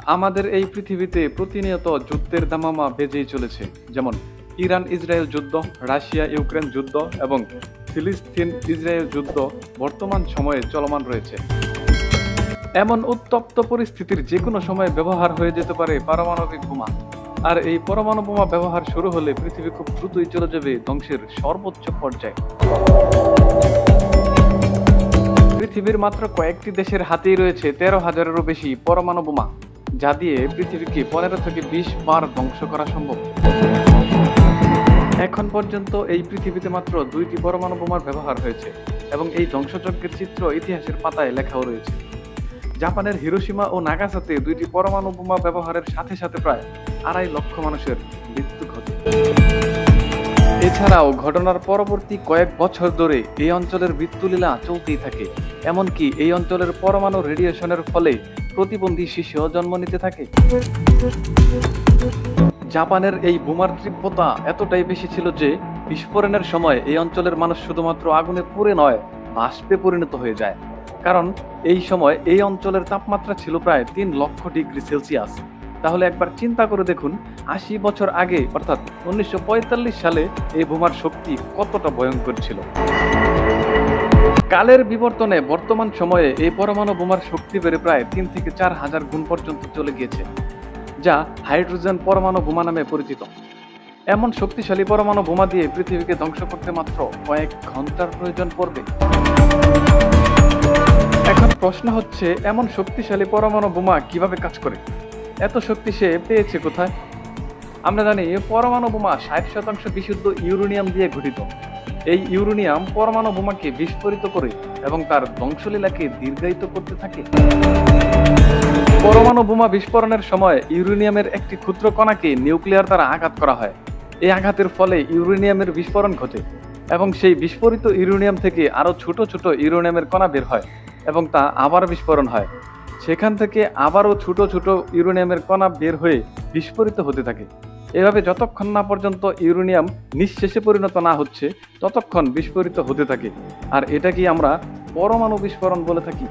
আমাদের এই পৃথিবীতে প্রতিনিয়ত যুদ্ধের দামামা বেজেই চলেছে, যেমন ইরান ইসরায়েল যুদ্ধ, রাশিয়া ইউক্রেন যুদ্ধ এবং ফিলিস্তিন ইসরায়েল যুদ্ধ বর্তমান সময়ে চলমান রয়েছে। এমন উত্তপ্ত পরিস্থিতির যে কোনো সময় ব্যবহার হয়ে যেতে পারে পারমাণবিক বোমা। আর এই পরমাণু বোমা ব্যবহার শুরু হলে পৃথিবী খুব দ্রুতই চলে যাবে ধ্বংসের সর্বোচ্চ পর্যায়ে। পৃথিবীর মাত্র কয়েকটি দেশের হাতেই রয়েছে 13,000-এরও বেশি পরমাণু বোমা, যা দিয়ে পৃথিবীকে 15 থেকে 20 বার ধ্বংস করা সম্ভব। এখন পর্যন্ত এই পৃথিবীতে মাত্র 2টি পরমাণু বোমার ব্যবহার হয়েছে এবং এই ধ্বংসযজ্ঞের চিত্র ইতিহাসের পাতায় লেখাও রয়েছে। জাপানের হিরোশিমা ও নাগাসাতে 2টি পরমাণু বোমা ব্যবহারের সাথে সাথে প্রায় 2.5 লক্ষ মানুষের মৃত্যু ঘটে। এছাড়াও ঘটনার পরবর্তী কয়েক বছর ধরে এই অঞ্চলের মৃত্যুলীলা চলতেই থাকে। এমনকি এই অঞ্চলের পরমাণু রেডিয়েশনের ফলে প্রতিবন্ধী শিশুও জন্ম নিতে থাকে। জাপানের এই বোমার তীব্রতা এতটাই বেশি ছিল যে বিস্ফোরণের সময় এই অঞ্চলের মানুষ শুধুমাত্র আগুনে পুড়ে নয়, বাষ্পে পরিণত হয়ে যায়। কারণ এই সময় এই অঞ্চলের তাপমাত্রা ছিল প্রায় 3 লক্ষ ডিগ্রি সেলসিয়াস। তাহলে একবার চিন্তা করে দেখুন, 80 বছর আগে অর্থাৎ 1945 সালে এই বোমার শক্তি কতটা ভয়ঙ্কর ছিল। কালের বিবর্তনে বর্তমান সময়ে এই পরমাণু বোমার শক্তি বেড়ে প্রায় 3 থেকে 4 হাজার গুণ পর্যন্ত চলে গিয়েছে, যা হাইড্রোজেন পরমাণু বোমা নামে পরিচিত। এমন শক্তিশালী পরমাণু বোমা দিয়ে পৃথিবীকে ধ্বংস করতে মাত্র কয়েক ঘন্টার প্রয়োজন পড়বে। এখন প্রশ্ন হচ্ছে, এমন শক্তিশালী পরমাণু বোমা কিভাবে কাজ করে? এত শক্তি সে পেয়েছে কোথায়? আমরা জানি পরমাণু বোমা 60% বিশুদ্ধ ইউরেনিয়াম দিয়ে গঠিত। এই ইউরেনিয়াম পরমাণু বোমাকে বিস্ফোরিত করে এবং তার ধ্বংসলীলাকে দীর্ঘায়িত করতে থাকে। পরমাণু বোমা বিস্ফোরণের সময় ইউরেনিয়ামের একটি ক্ষুদ্র কণাকে নিউক্লিয়ার দ্বারা আঘাত করা হয়। এই আঘাতের ফলে ইউরেনিয়ামের বিস্ফোরণ ঘটে এবং সেই বিস্ফোরিত ইউরেনিয়াম থেকে আরো ছোট ছোট ইউরেনিয়ামের কণা বের হয় এবং তা আবার বিস্ফোরণ হয়। সেখান থেকে আবারও ছোট ছোট ইউরেনিয়ামের কণা বের হয়ে বিস্ফোরিত হতে থাকে। এভাবে যতক্ষণ না পর্যন্ত ইউরেনিয়াম নিঃশেষে পরিণত না হচ্ছে ততক্ষণ বিস্ফোরিত হতে থাকে। আর এটাকেই আমরা পরমাণু বিস্ফোরণ বলে থাকি।